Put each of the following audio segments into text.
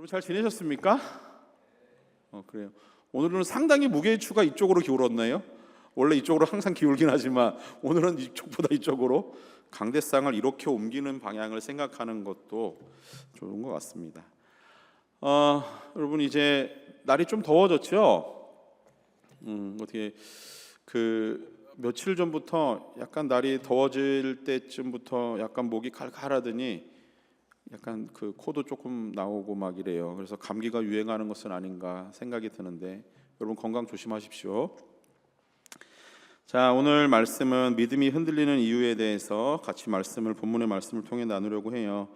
여러분 잘 지내셨습니까? 그래요. 오늘은 상당히 무게추가 이쪽으로 기울었네요. 원래 이쪽으로 항상 기울긴 하지만 오늘은 이쪽보다 이쪽으로 강대상을 이렇게 옮기는 방향을 생각하는 것도 좋은 것 같습니다. 여러분 이제 날이 좀 더워졌죠? 어떻게 며칠 전부터 약간 날이 더워질 때쯤부터 약간 목이 칼칼하더니 약간 코도 조금 나오고 막 이래요. 그래서 감기가 유행하는 것은 아닌가 생각이 드는데 여러분 건강 조심하십시오. 자, 오늘 말씀은 믿음이 흔들리는 이유에 대해서 같이 본문의 말씀을 통해 나누려고 해요.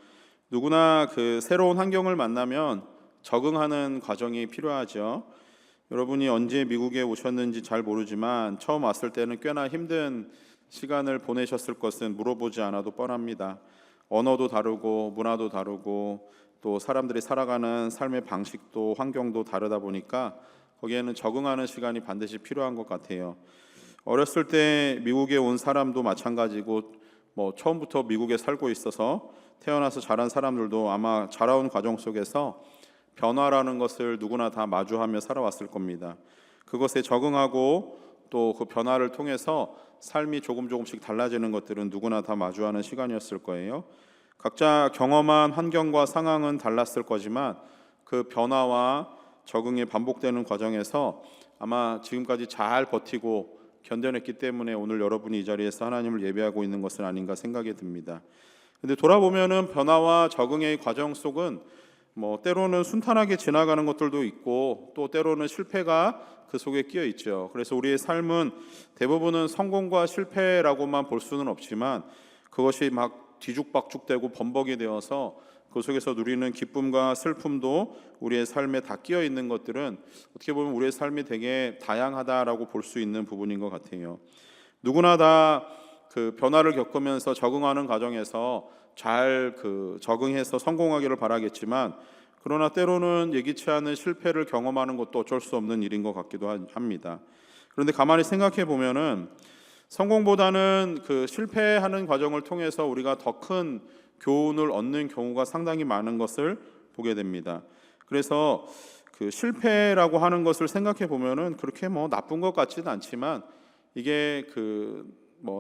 누구나 새로운 환경을 만나면 적응하는 과정이 필요하죠. 여러분이 언제 미국에 오셨는지 잘 모르지만 처음 왔을 때는 꽤나 힘든 시간을 보내셨을 것은 물어보지 않아도 뻔합니다. 언어도 다르고 문화도 다르고 또 사람들이 살아가는 삶의 방식도 환경도 다르다 보니까 거기에는 적응하는 시간이 반드시 필요한 것 같아요. 어렸을 때 미국에 온 사람도 마찬가지고 처음부터 미국에 살고 있어서 태어나서 자란 사람들도 아마 자라온 과정 속에서 변화라는 것을 누구나 다 마주하며 살아왔을 겁니다. 그것에 적응하고 또 그 변화를 통해서 삶이 조금씩 달라지는 것들은 누구나 다 마주하는 시간이었을 거예요. 각자 경험한 환경과 상황은 달랐을 거지만 그 변화와 적응이 반복되는 과정에서 아마 지금까지 잘 버티고 견뎌냈기 때문에 오늘 여러분이 이 자리에서 하나님을 예배하고 있는 것은 아닌가 생각이 듭니다. 근데 돌아보면은 변화와 적응의 과정 속은 때로는 순탄하게 지나가는 것들도 있고 또 때로는 실패가 그 속에 끼어 있죠. 그래서 우리의 삶은 대부분은 성공과 실패라고만 볼 수는 없지만 그것이 막 뒤죽박죽되고 범벅이 되어서 그 속에서 누리는 기쁨과 슬픔도 우리의 삶에 다 끼어 있는 것들은 어떻게 보면 우리의 삶이 되게 다양하다라고 볼 수 있는 부분인 것 같아요. 누구나 다 변화를 겪으면서 적응하는 과정에서 잘 적응해서 성공하기를 바라겠지만 그러나 때로는 예기치 않은 실패를 경험하는 것도 어쩔 수 없는 일인 것 같기도 합니다. 그런데 가만히 생각해 보면은 성공보다는 실패하는 과정을 통해서 우리가 더 큰 교훈을 얻는 경우가 상당히 많은 것을 보게 됩니다. 그래서 실패라고 하는 것을 생각해 보면은 그렇게 나쁜 것 같지는 않지만 이게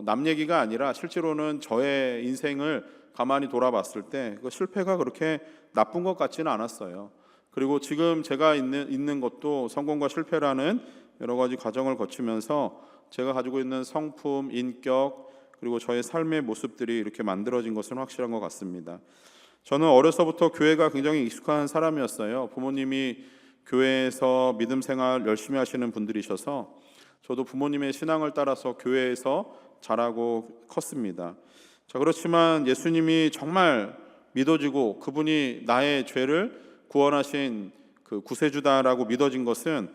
남 얘기가 아니라 실제로는 저의 인생을 가만히 돌아봤을 때 그 실패가 그렇게 나쁜 것 같지는 않았어요. 그리고 지금 제가 있는 것도 성공과 실패라는 여러 가지 과정을 거치면서 제가 가지고 있는 성품, 인격 그리고 저의 삶의 모습들이 이렇게 만들어진 것은 확실한 것 같습니다. 저는 어려서부터 교회가 굉장히 익숙한 사람이었어요. 부모님이 교회에서 믿음 생활 열심히 하시는 분들이셔서 저도 부모님의 신앙을 따라서 교회에서 자라고 컸습니다. 자, 그렇지만 예수님이 정말 믿어지고 그분이 나의 죄를 구원하신 구세주다라고 믿어진 것은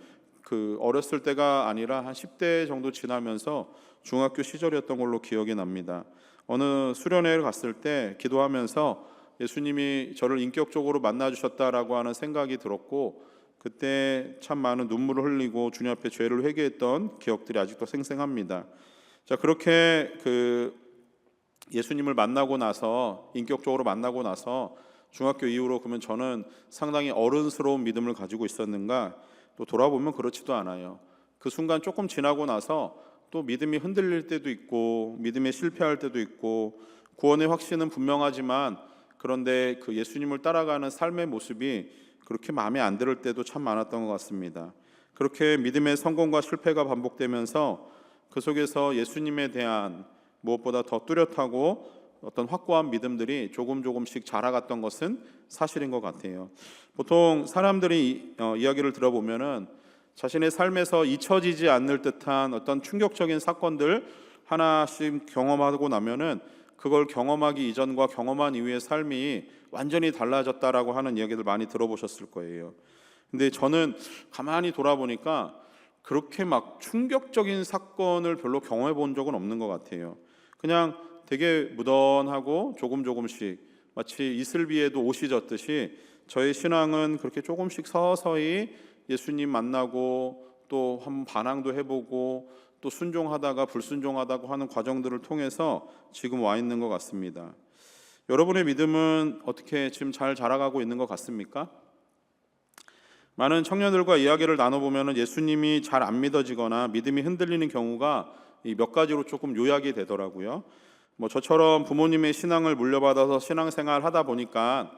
어렸을 때가 아니라 한 10대 정도 지나면서 중학교 시절이었던 걸로 기억이 납니다. 어느 수련회를 갔을 때 기도하면서 예수님이 저를 인격적으로 만나주셨다라고 하는 생각이 들었고 그때 참 많은 눈물을 흘리고 주님 앞에 죄를 회개했던 기억들이 아직도 생생합니다. 자, 그렇게 예수님을 만나고 나서 인격적으로 만나고 나서 중학교 이후로 그러면 저는 상당히 어른스러운 믿음을 가지고 있었는가? 또 돌아보면 그렇지도 않아요. 그 순간 조금 지나고 나서 또 믿음이 흔들릴 때도 있고 믿음에 실패할 때도 있고 구원의 확신은 분명하지만 그런데 예수님을 따라가는 삶의 모습이 그렇게 마음에 안 들 때도 참 많았던 것 같습니다. 그렇게 믿음의 성공과 실패가 반복되면서 그 속에서 예수님에 대한 무엇보다 더 뚜렷하고 어떤 확고한 믿음들이 조금씩 자라갔던 것은 사실인 것 같아요. 보통 사람들이 이야기를 들어보면은 자신의 삶에서 잊혀지지 않을 듯한 어떤 충격적인 사건들 하나씩 경험하고 나면은 그걸 경험하기 이전과 경험한 이후의 삶이 완전히 달라졌다라고 하는 이야기들 많이 들어보셨을 거예요. 근데 저는 가만히 돌아보니까 그렇게 막 충격적인 사건을 별로 경험해 본 적은 없는 것 같아요. 그냥 되게 무던하고 조금씩 마치 이슬비에도 옷이 젖듯이 저의 신앙은 그렇게 조금씩 서서히 예수님 만나고 또 한번 반항도 해보고 또 순종하다가 불순종하다고 하는 과정들을 통해서 지금 와 있는 것 같습니다. 여러분의 믿음은 어떻게 지금 잘 자라가고 있는 것 같습니까? 많은 청년들과 이야기를 나눠보면 예수님이 잘 안 믿어지거나 믿음이 흔들리는 경우가 이 몇 가지로 조금 요약이 되더라고요. 뭐 저처럼 부모님의 신앙을 물려받아서 신앙생활 하다 보니까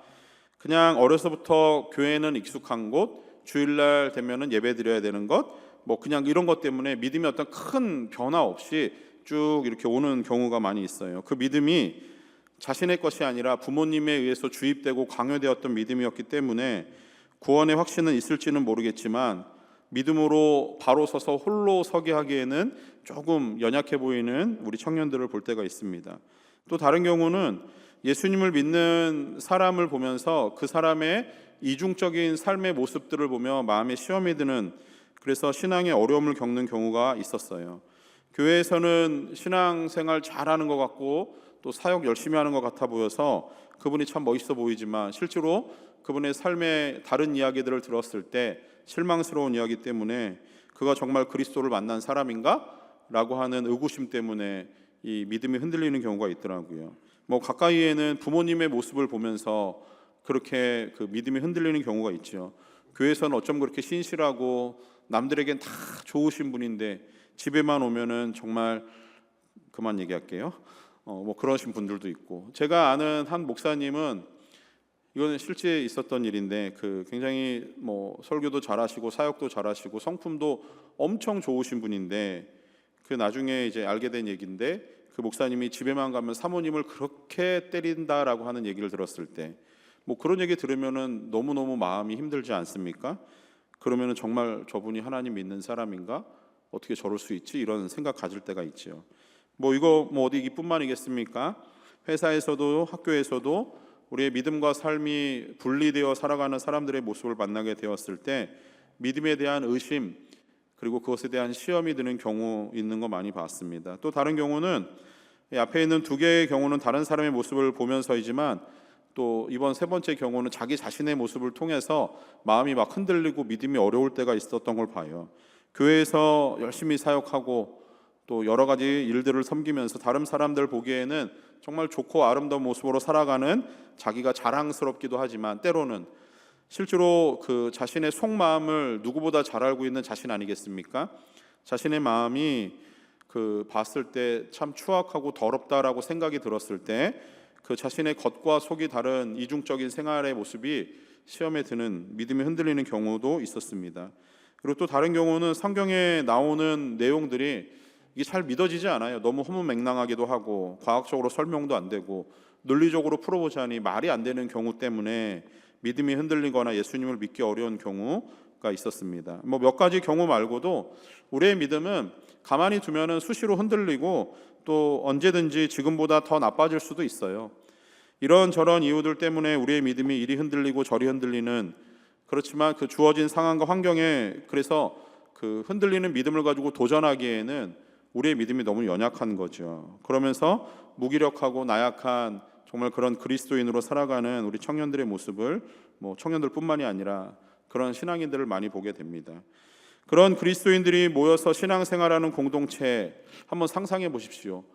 그냥 어려서부터 교회는 익숙한 곳, 주일날 되면은 예배 드려야 되는 것, 뭐 그냥 이런 것 때문에 믿음이 어떤 큰 변화 없이 쭉 이렇게 오는 경우가 많이 있어요. 그 믿음이 자신의 것이 아니라 부모님에 의해서 주입되고 강요되었던 믿음이었기 때문에 구원의 확신은 있을지는 모르겠지만 믿음으로 바로 서서 홀로 서게 하기에는 조금 연약해 보이는 우리 청년들을 볼 때가 있습니다. 또 다른 경우는 예수님을 믿는 사람을 보면서 그 사람의 이중적인 삶의 모습들을 보며 마음에 시험이 드는, 그래서 신앙의 어려움을 겪는 경우가 있었어요. 교회에서는 신앙생활 잘하는 것 같고 또 사역 열심히 하는 것 같아 보여서 그분이 참 멋있어 보이지만 실제로 그분의 삶의 다른 이야기들을 들었을 때 실망스러운 이야기 때문에 그가 정말 그리스도를 만난 사람인가? 라고 하는 의구심 때문에 이 믿음이 흔들리는 경우가 있더라고요. 뭐 가까이에는 부모님의 모습을 보면서 그렇게 그 믿음이 흔들리는 경우가 있죠. 교회에서는 어쩜 그렇게 신실하고 남들에겐 다 좋으신 분인데 집에만 오면은 정말, 그만 얘기할게요. 뭐 그러신 분들도 있고, 제가 아는 한 목사님은, 이거는 실제 있었던 일인데, 그 굉장히 뭐 설교도 잘하시고 사역도 잘하시고 성품도 엄청 좋으신 분인데, 그 나중에 이제 알게 된 얘기인데, 그 목사님이 집에만 가면 사모님을 그렇게 때린다라고 하는 얘기를 들었을 때, 뭐 그런 얘기 들으면은 너무너무 마음이 힘들지 않습니까? 그러면은 정말 저분이 하나님 믿는 사람인가? 어떻게 저럴 수 있지? 이런 생각 가질 때가 있죠. 뭐 이거 뭐 어디 이뿐만이겠습니까? 회사에서도 학교에서도 우리의 믿음과 삶이 분리되어 살아가는 사람들의 모습을 만나게 되었을 때 믿음에 대한 의심, 그리고 그것에 대한 시험이 드는 경우 있는 거 많이 봤습니다. 또 다른 경우는, 앞에 있는 두 개의 경우는 다른 사람의 모습을 보면서이지만 또 이번 세 번째 경우는 자기 자신의 모습을 통해서 마음이 막 흔들리고 믿음이 어려울 때가 있었던 걸 봐요. 교회에서 열심히 사역하고 또 여러 가지 일들을 섬기면서 다른 사람들 보기에는 정말 좋고 아름다운 모습으로 살아가는 자기가 자랑스럽기도 하지만 때로는 실제로 그 자신의 속마음을 누구보다 잘 알고 있는 자신 아니겠습니까? 자신의 마음이 그 봤을 때 참 추악하고 더럽다라고 생각이 들었을 때 그 자신의 겉과 속이 다른 이중적인 생활의 모습이 시험에 드는, 믿음이 흔들리는 경우도 있었습니다. 그리고 또 다른 경우는 성경에 나오는 내용들이 이게 잘 믿어지지 않아요. 너무 허무맹랑하기도 하고 과학적으로 설명도 안 되고 논리적으로 풀어보자니 말이 안 되는 경우 때문에 믿음이 흔들리거나 예수님을 믿기 어려운 경우가 있었습니다. 뭐 몇 가지 경우 말고도 우리의 믿음은 가만히 두면은 수시로 흔들리고 또 언제든지 지금보다 더 나빠질 수도 있어요. 이런저런 이유들 때문에 우리의 믿음이 이리 흔들리고 저리 흔들리는, 그렇지만 그 주어진 상황과 환경에, 그래서 그 흔들리는 믿음을 가지고 도전하기에는 우리의 믿음이 너무 연약한 거죠. 그러면서 무기력하고 나약한 정말 그런 그리스도인으로 살아가는 우리 청년들의 모습을, 뭐 청년들뿐만이 아니라 그런 신앙인들을 많이 보게 됩니다. 그런 그리스도인들이 모여서 신앙생활하는 공동체 한번 상상해 보십시오.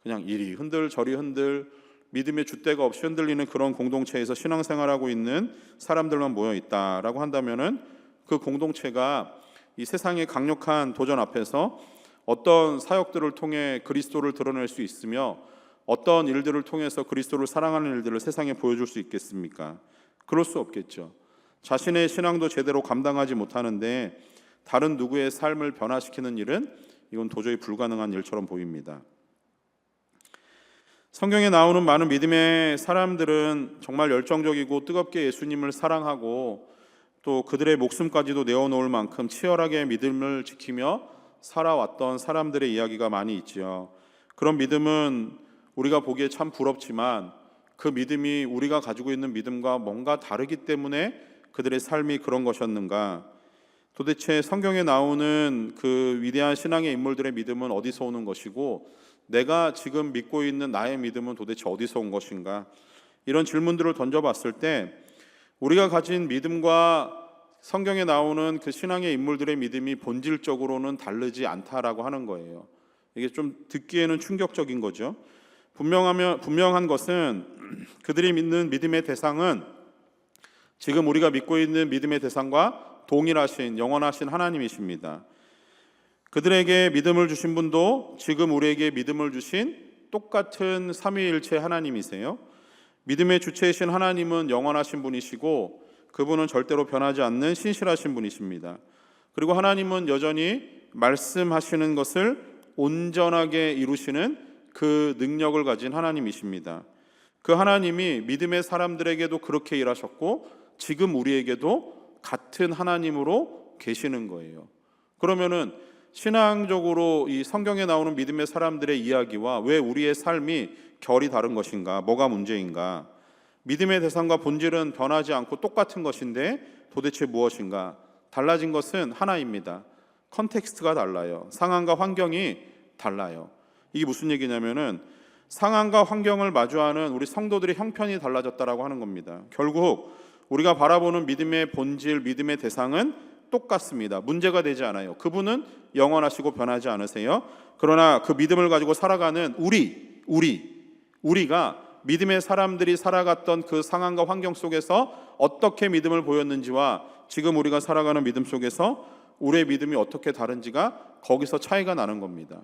그냥 이리 흔들 저리 흔들 믿음의 줏대가 없이 흔들리는 그런 공동체에서 신앙생활하고 있는 사람들만 모여 있다라고 한다면은 그 공동체가 이 세상의 강력한 도전 앞에서 어떤 사역들을 통해 그리스도를 드러낼 수 있으며 어떤 일들을 통해서 그리스도를 사랑하는 일들을 세상에 보여줄 수 있겠습니까? 그럴 수 없겠죠. 자신의 신앙도 제대로 감당하지 못하는데 다른 누구의 삶을 변화시키는 일은 이건 도저히 불가능한 일처럼 보입니다. 성경에 나오는 많은 믿음의 사람들은 정말 열정적이고 뜨겁게 예수님을 사랑하고 또 그들의 목숨까지도 내어놓을 만큼 치열하게 믿음을 지키며 살아왔던 사람들의 이야기가 많이 있지요. 그런 믿음은 우리가 보기에 참 부럽지만 그 믿음이 우리가 가지고 있는 믿음과 뭔가 다르기 때문에 그들의 삶이 그런 것이었는가? 도대체 성경에 나오는 그 위대한 신앙의 인물들의 믿음은 어디서 오는 것이고 내가 지금 믿고 있는 나의 믿음은 도대체 어디서 온 것인가? 이런 질문들을 던져봤을 때 우리가 가진 믿음과 성경에 나오는 그 신앙의 인물들의 믿음이 본질적으로는 다르지 않다라고 하는 거예요. 이게 좀 듣기에는 충격적인 거죠. 분명한 것은 그들이 믿는 믿음의 대상은 지금 우리가 믿고 있는 믿음의 대상과 동일하신 영원하신 하나님이십니다. 그들에게 믿음을 주신 분도 지금 우리에게 믿음을 주신 똑같은 삼위일체 하나님이세요. 믿음의 주체이신 하나님은 영원하신 분이시고 그분은 절대로 변하지 않는 신실하신 분이십니다. 그리고 하나님은 여전히 말씀하시는 것을 온전하게 이루시는 그 능력을 가진 하나님이십니다. 그 하나님이 믿음의 사람들에게도 그렇게 일하셨고 지금 우리에게도 같은 하나님으로 계시는 거예요. 그러면은 신앙적으로 이 성경에 나오는 믿음의 사람들의 이야기와 왜 우리의 삶이 결이 다른 것인가? 뭐가 문제인가? 믿음의 대상과 본질은 변하지 않고 똑같은 것인데 도대체 무엇인가? 달라진 것은 하나입니다. 컨텍스트가 달라요. 상황과 환경이 달라요. 이게 무슨 얘기냐면은 상황과 환경을 마주하는 우리 성도들의 형편이 달라졌다라고 하는 겁니다. 결국 우리가 바라보는 믿음의 본질, 믿음의 대상은 똑같습니다. 문제가 되지 않아요. 그분은 영원하시고 변하지 않으세요. 그러나 그 믿음을 가지고 살아가는 우리가 믿음의 사람들이 살아갔던 그 상황과 환경 속에서 어떻게 믿음을 보였는지와 지금 우리가 살아가는 믿음 속에서 우리의 믿음이 어떻게 다른지가 거기서 차이가 나는 겁니다.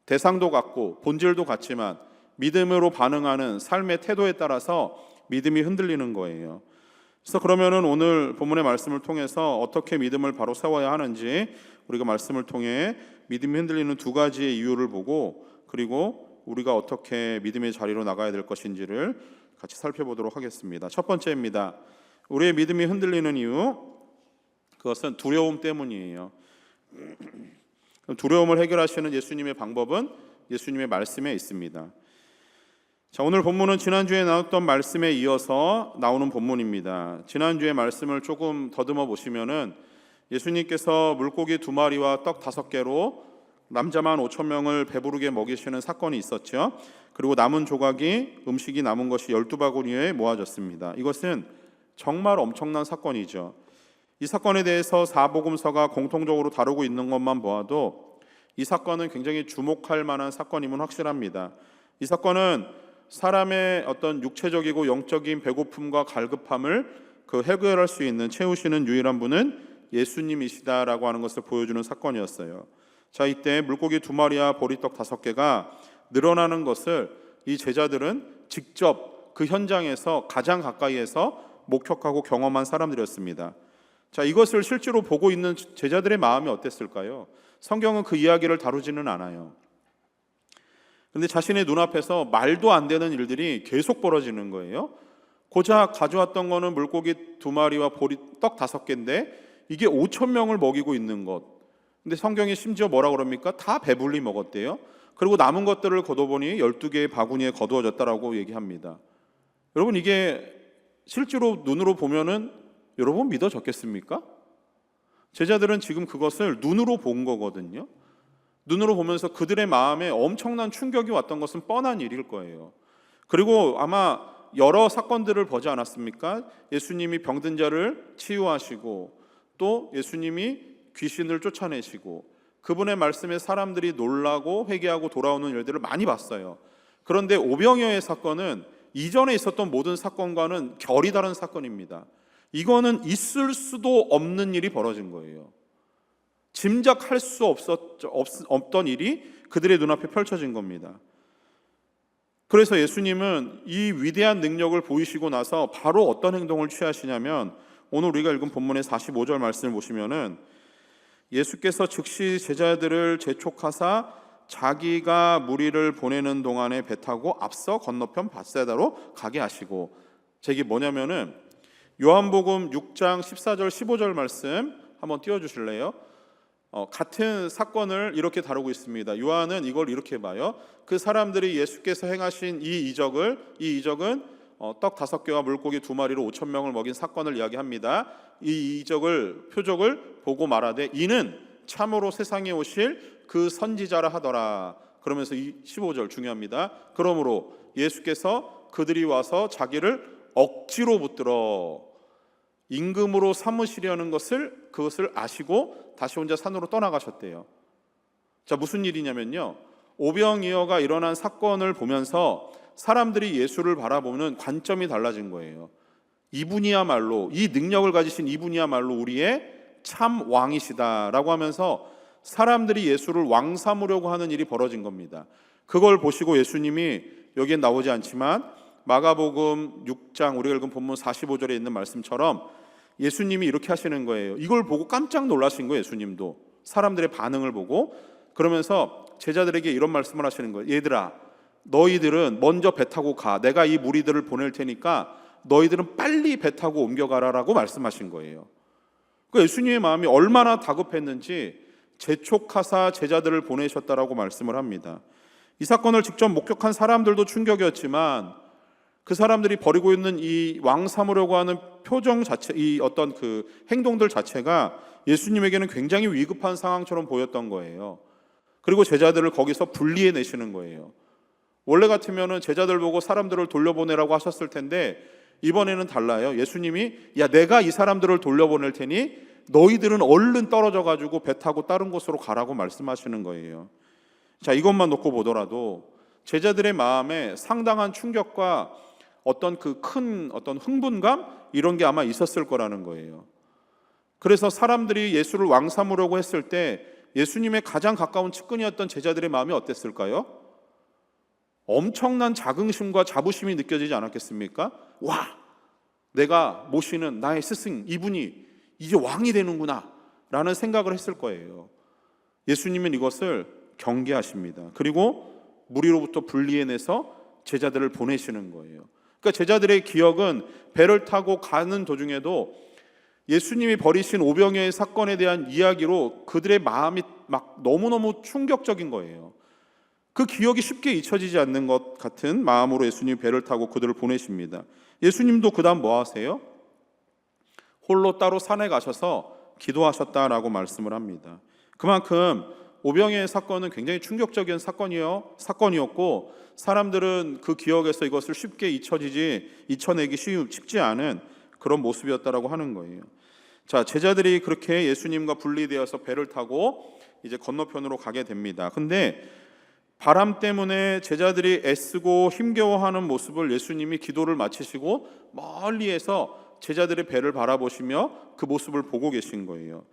대상도 같고 본질도 같지만 믿음으로 반응하는 삶의 태도에 따라서 믿음이 흔들리는 거예요. 그래서 그러면은 오늘 본문의 말씀을 통해서 어떻게 믿음을 바로 세워야 하는지 우리가 말씀을 통해 믿음이 흔들리는 두 가지의 이유를 보고 그리고 우리가 어떻게 믿음의 자리로 나가야 될 것인지를 같이 살펴보도록 하겠습니다. 첫 번째입니다. 우리의 믿음이 흔들리는 이유, 그것은 두려움 때문이에요. 두려움을 해결하시는 예수님의 방법은 예수님의 말씀에 있습니다. 자, 오늘 본문은 지난주에 나왔던 말씀에 이어서 나오는 본문입니다. 지난주의 말씀을 조금 더듬어 보시면은 예수님께서 물고기 2마리와 떡 5개로 남자만 5,000명을 배부르게 먹이시는 사건이 있었죠. 그리고 남은 조각이 음식이 남은 것이 12바구니에 모아졌습니다. 이것은 정말 엄청난 사건이죠. 이 사건에 대해서 사복음서가 공통적으로 다루고 있는 것만 보아도 이 사건은 굉장히 주목할 만한 사건임은 확실합니다. 이 사건은 사람의 어떤 육체적이고 영적인 배고픔과 갈급함을 해결할 수 있는, 채우시는 유일한 분은 예수님이시다라고 하는 것을 보여주는 사건이었어요. 자, 이때 물고기 2마리와 보리떡 5개가 늘어나는 것을 이 제자들은 직접 그 현장에서 가장 가까이에서 목격하고 경험한 사람들이었습니다. 자, 이것을 실제로 보고 있는 제자들의 마음이 어땠을까요? 성경은 그 이야기를 다루지는 않아요. 그런데 자신의 눈앞에서 말도 안 되는 일들이 계속 벌어지는 거예요. 고작 가져왔던 거는 물고기 2마리와 보리떡 5개인데 이게 5,000명을 먹이고 있는 것. 근데 성경이 심지어 뭐라 그럽니까? 다 배불리 먹었대요. 그리고 남은 것들을 거둬보니 12개의 바구니에 거두어졌다라고 얘기합니다. 여러분, 이게 실제로 눈으로 보면은 여러분 믿어졌겠습니까? 제자들은 지금 그것을 눈으로 본 거거든요. 눈으로 보면서 그들의 마음에 엄청난 충격이 왔던 것은 뻔한 일일 거예요. 그리고 아마 여러 사건들을 보지 않았습니까? 예수님이 병든 자를 치유하시고 또 예수님이 귀신을 쫓아내시고 그분의 말씀에 사람들이 놀라고 회개하고 돌아오는 일들을 많이 봤어요. 그런데 오병이어의 사건은 이전에 있었던 모든 사건과는 결이 다른 사건입니다. 이거는 있을 수도 없는 일이 벌어진 거예요. 짐작할 수 없던 일이 그들의 눈앞에 펼쳐진 겁니다. 그래서 예수님은 이 위대한 능력을 보이시고 나서 바로 어떤 행동을 취하시냐면 오늘 우리가 읽은 본문의 45절 말씀을 보시면은 예수께서 즉시 제자들을 재촉하사 자기가 무리를 보내는 동안에 배 타고 앞서 건너편 벳사이다로 가게 하시고, 이게 뭐냐면은 요한복음 6장 14절 15절 말씀 한번 띄워주실래요? 같은 사건을 이렇게 다루고 있습니다. 요한은 이걸 이렇게 봐요. 그 사람들이 예수께서 행하신 이 이적은 떡 5개와 물고기 2마리로 5,000명을 먹인 사건을 이야기합니다. 이 표적을 보고 말하되 이는 참으로 세상에 오실 그 선지자라 하더라. 그러면서 이 15절 중요합니다. 그러므로 예수께서 그들이 와서 자기를 억지로 붙들어 임금으로 삼으시려는 그것을 아시고 다시 혼자 산으로 떠나가셨대요. 자, 무슨 일이냐면요, 오병이어가 일어난 사건을 보면서 사람들이 예수를 바라보는 관점이 달라진 거예요. 이분이야말로, 이 능력을 가지신 이분이야말로 우리의 참 왕이시다라고 하면서 사람들이 예수를 왕 삼으려고 하는 일이 벌어진 겁니다. 그걸 보시고 예수님이, 여기엔 나오지 않지만 마가복음 6장 우리가 읽은 본문 45절에 있는 말씀처럼 예수님이 이렇게 하시는 거예요. 이걸 보고 깜짝 놀라신 거예요. 예수님도 사람들의 반응을 보고. 그러면서 제자들에게 이런 말씀을 하시는 거예요. 얘들아, 너희들은 먼저 배 타고 가. 내가 이 무리들을 보낼 테니까 너희들은 빨리 배 타고 옮겨가라라고 말씀하신 거예요. 그 예수님의 마음이 얼마나 다급했는지 재촉하사 제자들을 보내셨다라고 말씀을 합니다. 이 사건을 직접 목격한 사람들도 충격이었지만 그 사람들이 벌이고 있는 이 왕 삼으려고 하는 표정 자체, 이 어떤 그 행동들 자체가 예수님에게는 굉장히 위급한 상황처럼 보였던 거예요. 그리고 제자들을 거기서 분리해 내시는 거예요. 원래 같으면은 제자들 보고 사람들을 돌려보내라고 하셨을 텐데 이번에는 달라요. 예수님이 야, 내가 이 사람들을 돌려보낼 테니 너희들은 얼른 떨어져 가지고 배 타고 다른 곳으로 가라고 말씀하시는 거예요. 자, 이것만 놓고 보더라도 제자들의 마음에 상당한 충격과 어떤 그 큰 어떤 흥분감 이런 게 아마 있었을 거라는 거예요. 그래서 사람들이 예수를 왕 삼으려고 했을 때 예수님의 가장 가까운 측근이었던 제자들의 마음이 어땠을까요? 엄청난 자긍심과 자부심이 느껴지지 않았겠습니까? 와, 내가 모시는 나의 스승 이분이 이제 왕이 되는구나 라는 생각을 했을 거예요. 예수님은 이것을 경계하십니다. 그리고 무리로부터 분리해내서 제자들을 보내시는 거예요. 그러니까 제자들의 기억은 배를 타고 가는 도중에도 예수님이 벌이신 오병이어의 사건에 대한 이야기로 그들의 마음이 막 너무너무 충격적인 거예요. 그 기억이 쉽게 잊혀지지 않는 것 같은 마음으로 예수님이 배를 타고 그들을 보내십니다. 예수님도 그 다음 뭐 하세요? 홀로 따로 산에 가셔서 기도하셨다라고 말씀을 합니다. 그만큼 오병이어의 사건은 굉장히 충격적인 사건이었고 사람들은 그 기억에서 이것을 쉽게 잊혀내기 쉽지 않은 그런 모습이었다라고 하는 거예요. 자, 제자들이 그렇게 예수님과 분리되어서 배를 타고 이제 건너편으로 가게 됩니다. 근데 바람 때문에 제자들이 애쓰고 힘겨워하는 모습을 예수님이 기도를 마치시고 멀리에서 제자들의 배를 바라보시며 그 모습을 보고 계신 거예요.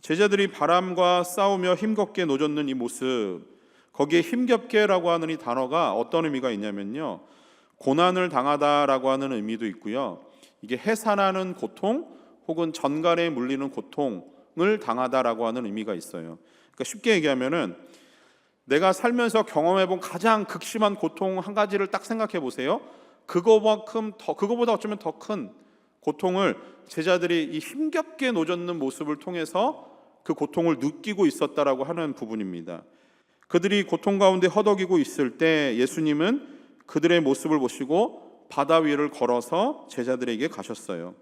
제자들이 바람과 싸우며 힘겹게 노젓는 이 모습, 거기에 힘겹게라고 하는 이 단어가 어떤 의미가 있냐면요, 고난을 당하다라고 하는 의미도 있고요, 이게 해산하는 고통 혹은 전갈에 물리는 고통을 당하다라고 하는 의미가 있어요. 그러니까 쉽게 얘기하면은 내가 살면서 경험해본 가장 극심한 고통 한 가지를 딱 생각해 보세요. 그거보다 어쩌면 더 큰 고통을 제자들이 이 힘겹게 노젓는 모습을 통해서 그 고통을 느끼고 있었다라고 하는 부분입니다. 그들이 고통 가운데 허덕이고 있을 때 예수님은 그들의 모습을 보시고 바다 위를 걸어서 제자들에게 가셨어요.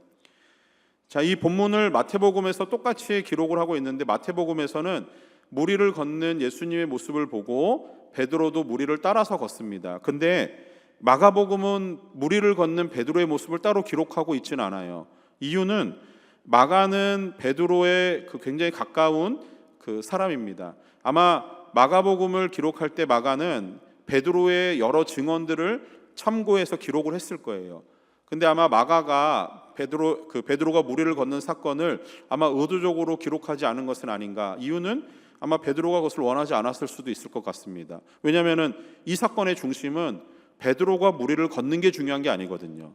자, 이 본문을 마태복음에서 똑같이 기록을 하고 있는데 마태복음에서는 무리를 걷는 예수님의 모습을 보고 베드로도 무리를 따라서 걷습니다. 근데 마가복음은 무리를 걷는 베드로의 모습을 따로 기록하고 있지는 않아요. 이유는 마가는 베드로의 그 굉장히 가까운 그 사람입니다. 아마 마가복음을 기록할 때 마가는 베드로의 여러 증언들을 참고해서 기록을 했을 거예요. 근데 아마 마가가 베드로가 무리를 걷는 사건을 아마 의도적으로 기록하지 않은 것은 아닌가. 이유는 아마 베드로가 그것을 원하지 않았을 수도 있을 것 같습니다. 왜냐하면은 이 사건의 중심은 베드로가 무리를 걷는 게 중요한 게 아니거든요.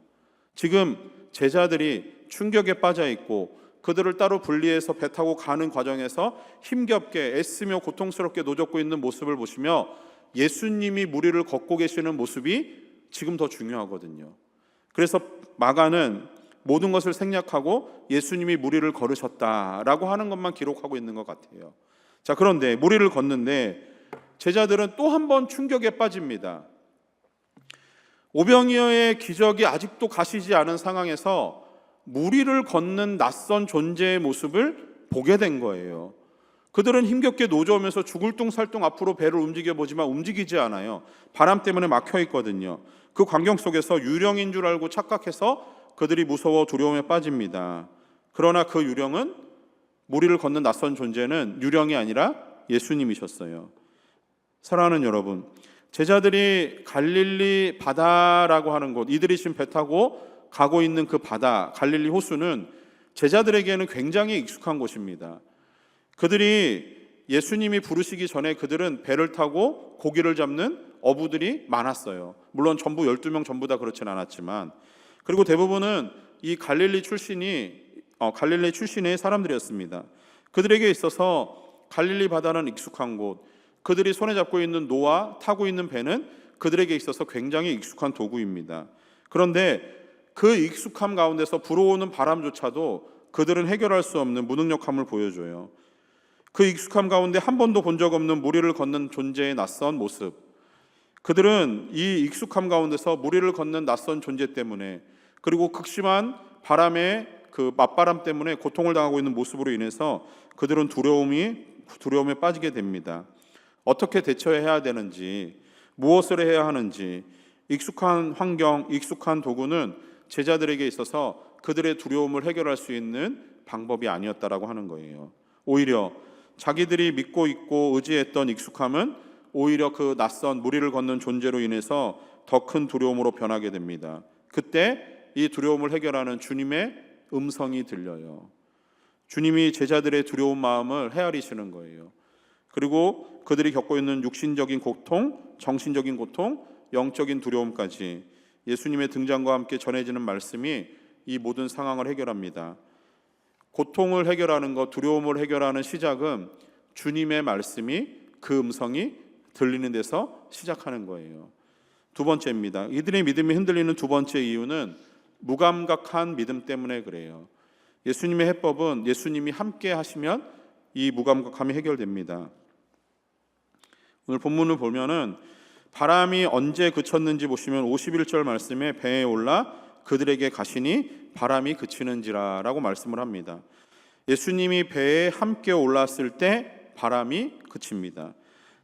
지금 제자들이 충격에 빠져 있고 그들을 따로 분리해서 배 타고 가는 과정에서 힘겹게 애쓰며 고통스럽게 노젓고 있는 모습을 보시며 예수님이 무리를 걷고 계시는 모습이 지금 더 중요하거든요. 그래서 마가는 모든 것을 생략하고 예수님이 무리를 걸으셨다라고 하는 것만 기록하고 있는 것 같아요. 자, 그런데 무리를 걷는데 제자들은 또 한 번 충격에 빠집니다. 오병이어의 기적이 아직도 가시지 않은 상황에서 무리를 걷는 낯선 존재의 모습을 보게 된 거예요. 그들은 힘겹게 노저으면서 죽을 둥살둥 앞으로 배를 움직여보지만 움직이지 않아요. 바람 때문에 막혀 있거든요. 그 광경 속에서 유령인 줄 알고 착각해서 그들이 무서워 두려움에 빠집니다. 그러나 그 유령은, 무리를 걷는 낯선 존재는 유령이 아니라 예수님이셨어요. 사랑하는 여러분, 제자들이 갈릴리 바다라고 하는 곳, 이들이 지금 배 타고 가고 있는 그 바다, 갈릴리 호수는 제자들에게는 굉장히 익숙한 곳입니다. 그들이 예수님이 부르시기 전에 그들은 배를 타고 고기를 잡는 어부들이 많았어요. 물론 전부 12명 전부 다 그렇진 않았지만, 그리고 대부분은 이 갈릴리 출신의 사람들이었습니다. 그들에게 있어서 갈릴리 바다는 익숙한 곳, 그들이 손에 잡고 있는 노와 타고 있는 배는 그들에게 있어서 굉장히 익숙한 도구입니다. 그런데 그 익숙함 가운데서 불어오는 바람조차도 그들은 해결할 수 없는 무능력함을 보여줘요. 그 익숙함 가운데 한 번도 본 적 없는 무리를 걷는 존재의 낯선 모습, 그들은 이 익숙함 가운데서 무리를 걷는 낯선 존재 때문에, 그리고 극심한 바람의 그 맞바람 때문에 고통을 당하고 있는 모습으로 인해서 그들은 두려움에 빠지게 됩니다. 어떻게 대처해야 되는지, 무엇을 해야 하는지, 익숙한 환경, 익숙한 도구는 제자들에게 있어서 그들의 두려움을 해결할 수 있는 방법이 아니었다라고 하는 거예요. 오히려 자기들이 믿고 있고 의지했던 익숙함은 오히려 그 낯선 무리를 걷는 존재로 인해서 더 큰 두려움으로 변하게 됩니다. 그때 이 두려움을 해결하는 주님의 음성이 들려요. 주님이 제자들의 두려운 마음을 헤아리시는 거예요. 그리고 그들이 겪고 있는 육신적인 고통, 정신적인 고통, 영적인 두려움까지 예수님의 등장과 함께 전해지는 말씀이 이 모든 상황을 해결합니다. 고통을 해결하는 것, 두려움을 해결하는 시작은 주님의 말씀이, 그 음성이 들리는 데서 시작하는 거예요. 두 번째입니다. 이들의 믿음이 흔들리는 두 번째 이유는 무감각한 믿음 때문에 그래요. 예수님의 해법은 예수님이 함께 하시면 이 무감각함이 해결됩니다. 오늘 본문을 보면은 바람이 언제 그쳤는지 보시면 51절 말씀에 배에 올라 그들에게 가시니 바람이 그치는지라라고 말씀을 합니다. 예수님이 배에 함께 올랐을 때 바람이 그칩니다.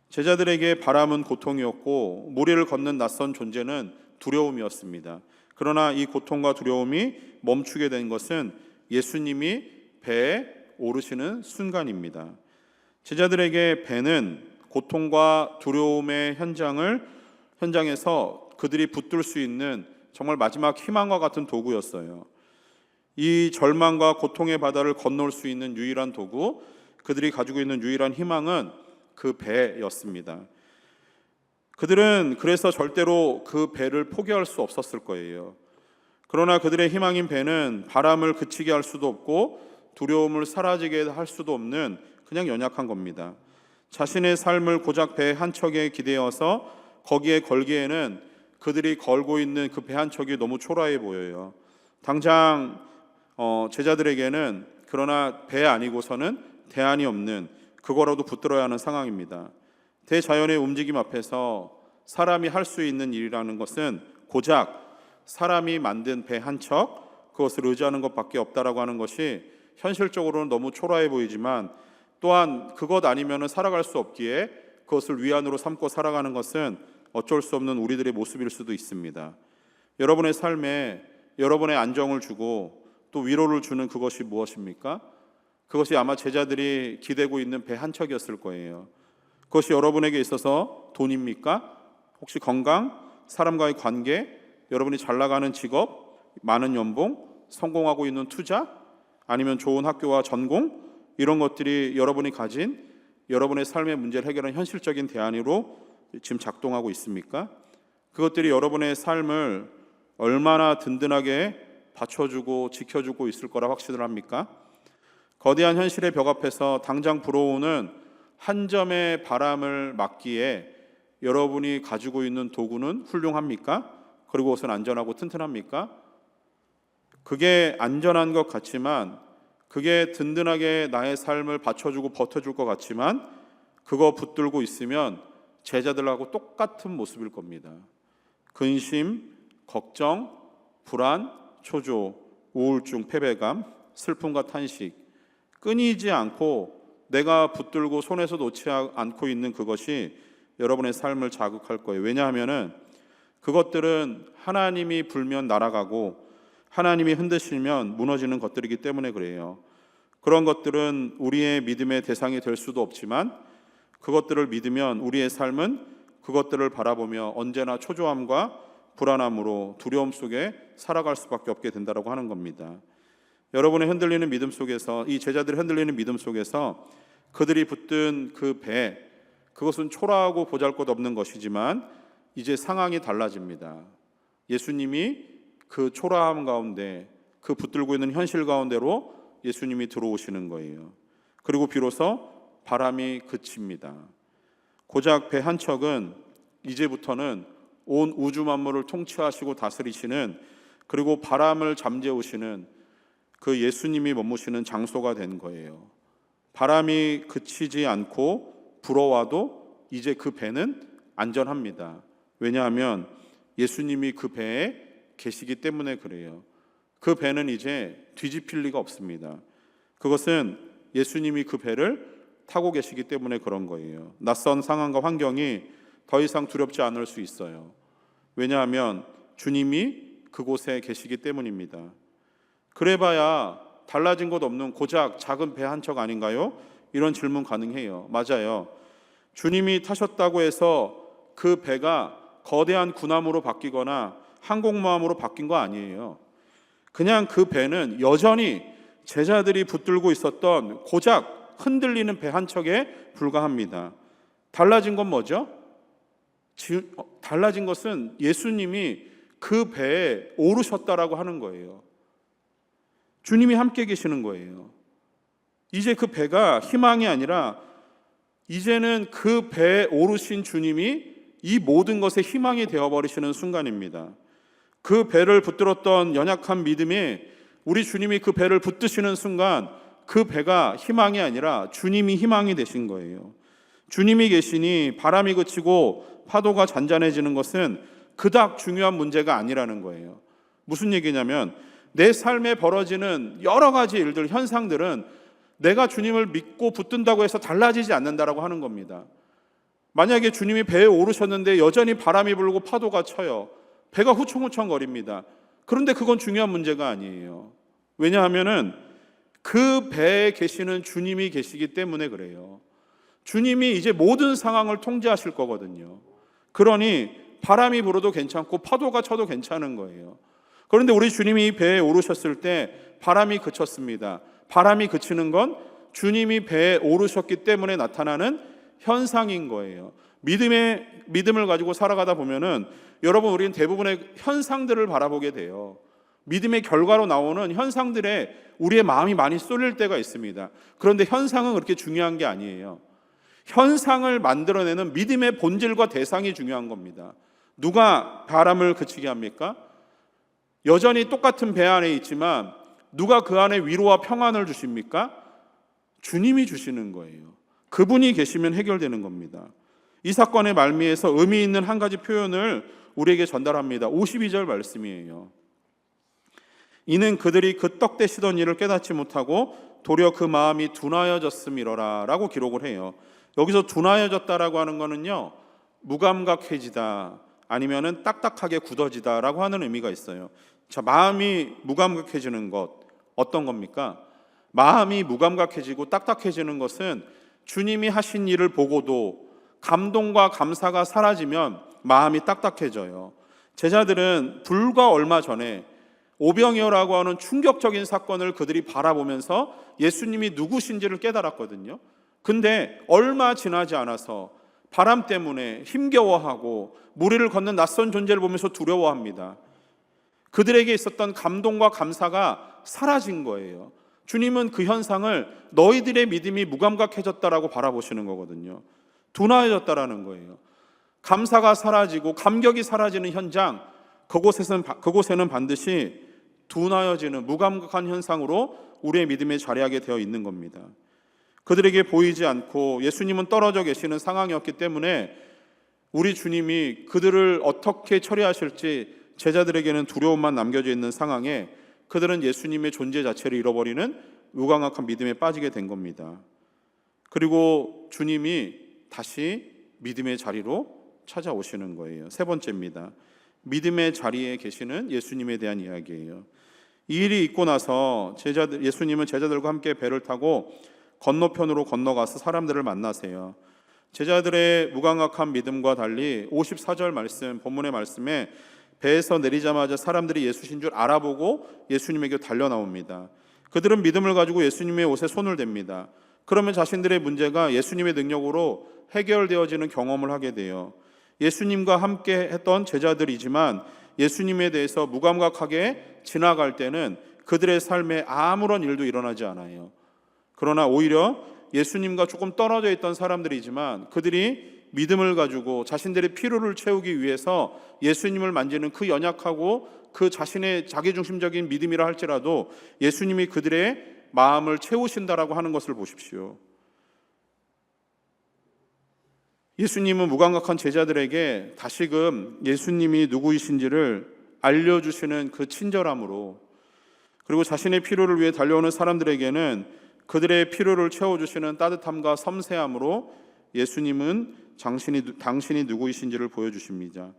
제자들에게 바람은 고통이었고 무리를 걷는 낯선 존재는 두려움이었습니다. 그러나 이 고통과 두려움이 멈추게 된 것은 예수님이 배에 오르시는 순간입니다. 제자들에게 배는 고통과 두려움의 현장에서 그들이 붙들 수 있는 정말 마지막 희망과 같은 도구였어요. 이 절망과 고통의 바다를 건널 수 있는 유일한 도구, 그들이 가지고 있는 유일한 희망은 그 배였습니다. 그들은 그래서 절대로 그 배를 포기할 수 없었을 거예요. 그러나 그들의 희망인 배는 바람을 그치게 할 수도 없고 두려움을 사라지게 할 수도 없는 그냥 연약한 겁니다. 자신의 삶을 고작 배 한 척에 기대어서 거기에 걸기에는 그들이 걸고 있는 그 배 한 척이 너무 초라해 보여요. 당장 제자들에게는 그러나 배 아니고서는 대안이 없는, 그거라도 붙들어야 하는 상황입니다. 대자연의 움직임 앞에서 사람이 할 수 있는 일이라는 것은 고작 사람이 만든 배 한 척, 그것을 의지하는 것밖에 없다라고 하는 것이 현실적으로는 너무 초라해 보이지만, 또한 그것 아니면 살아갈 수 없기에 그것을 위안으로 삼고 살아가는 것은 어쩔 수 없는 우리들의 모습일 수도 있습니다. 여러분의 삶에 여러분의 안정을 주고 또 위로를 주는 그것이 무엇입니까? 그것이 아마 제자들이 기대고 있는 배 한 척이었을 거예요. 그것이 여러분에게 있어서 돈입니까? 혹시 건강, 사람과의 관계, 여러분이 잘 나가는 직업, 많은 연봉, 성공하고 있는 투자, 아니면 좋은 학교와 전공, 이런 것들이 여러분이 가진 여러분의 삶의 문제를 해결하는 현실적인 대안으로 지금 작동하고 있습니까? 그것들이 여러분의 삶을 얼마나 든든하게 받쳐주고 지켜주고 있을 거라 확신을 합니까? 거대한 현실의 벽 앞에서 당장 불어오는 한 점의 바람을 막기에 여러분이 가지고 있는 도구는 훌륭합니까? 그리고 그것은 안전하고 튼튼합니까? 그게 안전한 것 같지만, 그게 든든하게 나의 삶을 받쳐주고 버텨줄 것 같지만, 그거 붙들고 있으면 제자들하고 똑같은 모습일 겁니다. 근심, 걱정, 불안, 초조, 우울증, 패배감, 슬픔과 탄식, 끊이지 않고 내가 붙들고 손에서 놓지 않고 있는 그것이 여러분의 삶을 자극할 거예요. 왜냐하면 그것들은 하나님이 불면 날아가고 하나님이 흔드시면 무너지는 것들이기 때문에 그래요. 그런 것들은 우리의 믿음의 대상이 될 수도 없지만, 그것들을 믿으면 우리의 삶은 그것들을 바라보며 언제나 초조함과 불안함으로 두려움 속에 살아갈 수밖에 없게 된다고 하는 겁니다. 여러분의 흔들리는 믿음 속에서, 이 제자들이 흔들리는 믿음 속에서 그들이 붙든 그 배, 그것은 초라하고 보잘것없는 것이지만 이제 상황이 달라집니다. 예수님이 그 초라함 가운데, 그 붙들고 있는 현실 가운데로 예수님이 들어오시는 거예요. 그리고 비로소 바람이 그칩니다. 고작 배 한 척은 이제부터는 온 우주 만물을 통치하시고 다스리시는, 그리고 바람을 잠재우시는 그 예수님이 머무시는 장소가 된 거예요. 바람이 그치지 않고 불어와도 이제 그 배는 안전합니다. 왜냐하면 예수님이 그 배에 계시기 때문에 그래요. 그 배는 이제 뒤집힐 리가 없습니다. 그것은 예수님이 그 배를 타고 계시기 때문에 그런 거예요. 낯선 상황과 환경이 더 이상 두렵지 않을 수 있어요. 왜냐하면 주님이 그곳에 계시기 때문입니다. 그래봐야 달라진 것 없는 고작 작은 배 한 척 아닌가요? 이런 질문 가능해요. 맞아요. 주님이 타셨다고 해서 그 배가 거대한 군함으로 바뀌거나 항공모함으로 바뀐 거 아니에요. 그냥 그 배는 여전히 제자들이 붙들고 있었던 고작 흔들리는 배 한 척에 불과합니다. 달라진 건 뭐죠? 달라진 것은 예수님이 그 배에 오르셨다라고 하는 거예요. 주님이 함께 계시는 거예요. 이제 그 배가 희망이 아니라 이제는 그 배에 오르신 주님이 이 모든 것의 희망이 되어버리시는 순간입니다. 그 배를 붙들었던 연약한 믿음이 우리 주님이 그 배를 붙드시는 순간 그 배가 희망이 아니라 주님이 희망이 되신 거예요. 주님이 계시니 바람이 그치고 파도가 잔잔해지는 것은 그닥 중요한 문제가 아니라는 거예요. 무슨 얘기냐면 내 삶에 벌어지는 여러 가지 일들, 현상들은 내가 주님을 믿고 붙든다고 해서 달라지지 않는다라고 하는 겁니다. 만약에 주님이 배에 오르셨는데 여전히 바람이 불고 파도가 쳐요. 배가 후청후청거립니다. 그런데 그건 중요한 문제가 아니에요. 왜냐하면은 그 배에 계시는 주님이 계시기 때문에 그래요. 주님이 이제 모든 상황을 통제하실 거거든요. 그러니 바람이 불어도 괜찮고 파도가 쳐도 괜찮은 거예요. 그런데 우리 주님이 이 배에 오르셨을 때 바람이 그쳤습니다. 바람이 그치는 건 주님이 배에 오르셨기 때문에 나타나는 현상인 거예요. 믿음을 가지고 살아가다 보면은 여러분, 우리는 대부분의 현상들을 바라보게 돼요. 믿음의 결과로 나오는 현상들에 우리의 마음이 많이 쏠릴 때가 있습니다. 그런데 현상은 그렇게 중요한 게 아니에요. 현상을 만들어내는 믿음의 본질과 대상이 중요한 겁니다. 누가 바람을 그치게 합니까? 여전히 똑같은 배 안에 있지만 누가 그 안에 위로와 평안을 주십니까? 주님이 주시는 거예요. 그분이 계시면 해결되는 겁니다. 이 사건의 말미에서 의미 있는 한 가지 표현을 우리에게 전달합니다. 52절 말씀이에요. 이는 그들이 그 떡 대시던 일을 깨닫지 못하고 도리어 그 마음이 둔하여졌음이로라 라고 기록을 해요. 여기서 둔하여졌다라고 하는 거는요, 무감각해지다 아니면은 딱딱하게 굳어지다 라고 하는 의미가 있어요. 자, 마음이 무감각해지는 것, 어떤 겁니까? 마음이 무감각해지고 딱딱해지는 것은 주님이 하신 일을 보고도 감동과 감사가 사라지면 마음이 딱딱해져요. 제자들은 불과 얼마 전에 오병이어라고 하는 충격적인 사건을 그들이 바라보면서 예수님이 누구신지를 깨달았거든요. 근데 얼마 지나지 않아서 바람 때문에 힘겨워하고 무리를 걷는 낯선 존재를 보면서 두려워합니다. 그들에게 있었던 감동과 감사가 사라진 거예요. 주님은 그 현상을 너희들의 믿음이 무감각해졌다라고 바라보시는 거거든요. 둔하여졌다라는 거예요. 감사가 사라지고 감격이 사라지는 현장, 그곳에는 반드시 둔하여지는 무감각한 현상으로 우리의 믿음에 자리하게 되어 있는 겁니다. 그들에게 보이지 않고 예수님은 떨어져 계시는 상황이었기 때문에 우리 주님이 그들을 어떻게 처리하실지 제자들에게는 두려움만 남겨져 있는 상황에 그들은 예수님의 존재 자체를 잃어버리는 무감각한 믿음에 빠지게 된 겁니다. 그리고 주님이 다시 믿음의 자리로 찾아오시는 거예요. 세 번째입니다. 믿음의 자리에 계시는 예수님에 대한 이야기예요. 이 일이 있고 나서 예수님은 제자들과 함께 배를 타고 건너편으로 건너가서 사람들을 만나세요. 제자들의 무감각한 믿음과 달리 54절 말씀, 본문의 말씀에 배에서 내리자마자 사람들이 예수신 줄 알아보고 예수님에게 달려 나옵니다. 그들은 믿음을 가지고 예수님의 옷에 손을 댑니다. 그러면 자신들의 문제가 예수님의 능력으로 해결되어지는 경험을 하게 돼요. 예수님과 함께 했던 제자들이지만 예수님에 대해서 무감각하게 지나갈 때는 그들의 삶에 아무런 일도 일어나지 않아요. 그러나 오히려 예수님과 조금 떨어져 있던 사람들이지만 그들이 믿음을 가지고 자신들의 필요를 채우기 위해서 예수님을 만지는 그 연약하고 그 자신의 자기중심적인 믿음이라 할지라도 예수님이 그들의 마음을 채우신다라고 하는 것을 보십시오. 예수님은 무감각한 제자들에게 다시금 예수님이 누구이신지를 알려주시는 그 친절함으로, 그리고 자신의 필요를 위해 달려오는 사람들에게는 그들의 필요를 채워주시는 따뜻함과 섬세함으로 예수님은 당신이 누구이신지를 보여주십니다.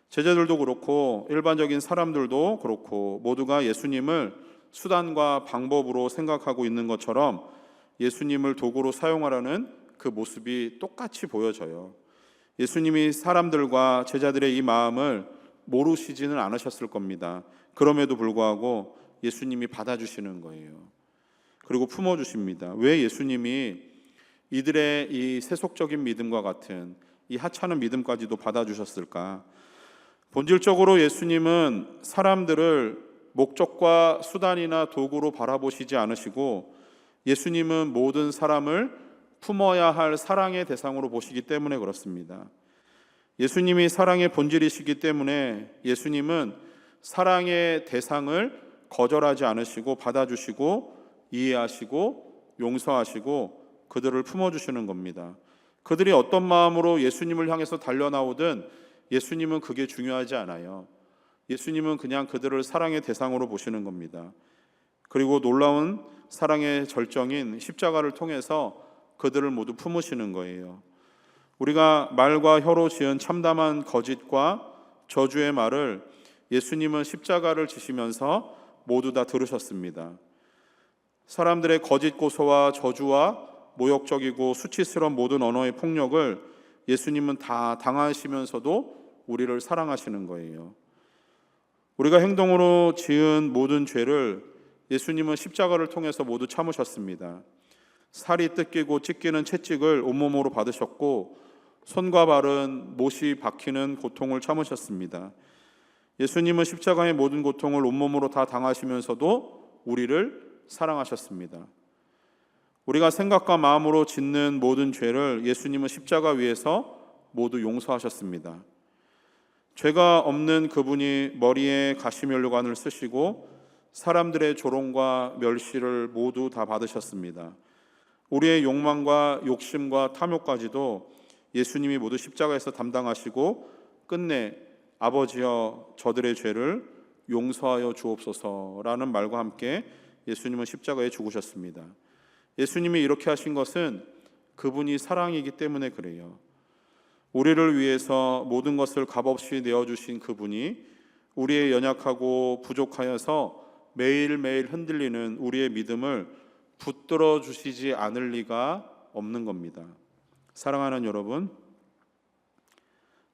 제자들도 그렇고 일반적인 사람들도 그렇고 모두가 예수님을 수단과 방법으로 생각하고 있는 것처럼 예수님을 도구로 사용하라는 그 모습이 똑같이 보여져요. 예수님이 사람들과 제자들의 이 마음을 모르시지는 않으셨을 겁니다. 그럼에도 불구하고 예수님이 받아주시는 거예요. 그리고 품어주십니다. 왜 예수님이 이들의 이 세속적인 믿음과 같은 이 하찮은 믿음까지도 받아주셨을까? 본질적으로 예수님은 사람들을 목적과 수단이나 도구로 바라보시지 않으시고 예수님은 모든 사람을 품어야 할 사랑의 대상으로 보시기 때문에 그렇습니다. 예수님이 사랑의 본질이시기 때문에 예수님은 사랑의 대상을 거절하지 않으시고 받아주시고 이해하시고 용서하시고 그들을 품어주시는 겁니다. 그들이 어떤 마음으로 예수님을 향해서 달려나오든 예수님은 그게 중요하지 않아요. 예수님은 그냥 그들을 사랑의 대상으로 보시는 겁니다. 그리고 놀라운 사랑의 절정인 십자가를 통해서 그들을 모두 품으시는 거예요. 우리가 말과 혀로 지은 참담한 거짓과 저주의 말을 예수님은 십자가를 지시면서 모두 다 들으셨습니다. 사람들의 거짓 고소와 저주와 모욕적이고 수치스러운 모든 언어의 폭력을 예수님은 다 당하시면서도 우리를 사랑하시는 거예요. 우리가 행동으로 지은 모든 죄를 예수님은 십자가를 통해서 모두 참으셨습니다. 살이 뜯기고 찢기는 채찍을 온몸으로 받으셨고 손과 발은 못이 박히는 고통을 참으셨습니다. 예수님은 십자가의 모든 고통을 온몸으로 다 당하시면서도 우리를 사랑하셨습니다. 우리가 생각과 마음으로 짓는 모든 죄를 예수님은 십자가 위에서 모두 용서하셨습니다. 죄가 없는 그분이 머리에 가시면류관을 쓰시고 사람들의 조롱과 멸시를 모두 다 받으셨습니다. 우리의 욕망과 욕심과 탐욕까지도 예수님이 모두 십자가에서 담당하시고 끝내 아버지여 저들의 죄를 용서하여 주옵소서라는 말과 함께 예수님은 십자가에 죽으셨습니다. 예수님이 이렇게 하신 것은 그분이 사랑이기 때문에 그래요. 우리를 위해서 모든 것을 값없이 내어주신 그분이 우리의 연약하고 부족하여서 매일매일 흔들리는 우리의 믿음을 붙들어 주시지 않을 리가 없는 겁니다. 사랑하는 여러분,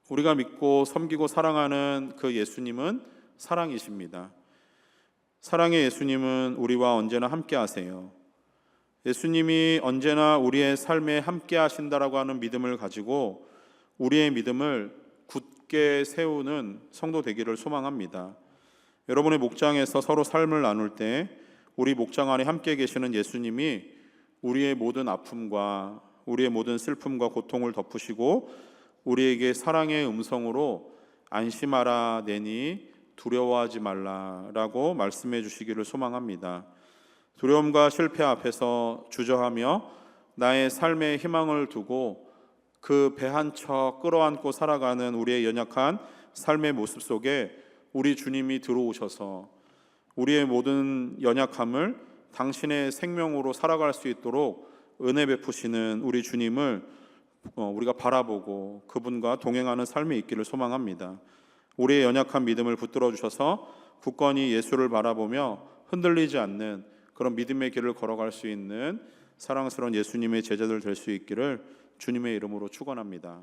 우리가 믿고 섬기고 사랑하는 그 예수님은 사랑이십니다. 사랑의 예수님은 우리와 언제나 함께 하세요. 예수님이 언제나 우리의 삶에 함께 하신다라고 하는 믿음을 가지고 우리의 믿음을 굳게 세우는 성도 되기를 소망합니다. 여러분의 목장에서 서로 삶을 나눌 때 우리 목장 안에 함께 계시는 예수님이 우리의 모든 아픔과 우리의 모든 슬픔과 고통을 덮으시고 우리에게 사랑의 음성으로 안심하라 내니 두려워하지 말라라고 말씀해 주시기를 소망합니다. 두려움과 실패 앞에서 주저하며 나의 삶의 희망을 두고 그 배 한 척 끌어안고 살아가는 우리의 연약한 삶의 모습 속에 우리 주님이 들어오셔서 우리의 모든 연약함을 당신의 생명으로 살아갈 수 있도록 은혜 베푸시는 우리 주님을 우리가 바라보고 그분과 동행하는 삶이 있기를 소망합니다. 우리의 연약한 믿음을 붙들어 주셔서 굳건히 예수를 바라보며 흔들리지 않는 그런 믿음의 길을 걸어갈 수 있는 사랑스러운 예수님의 제자들 될 수 있기를 주님의 이름으로 축원합니다.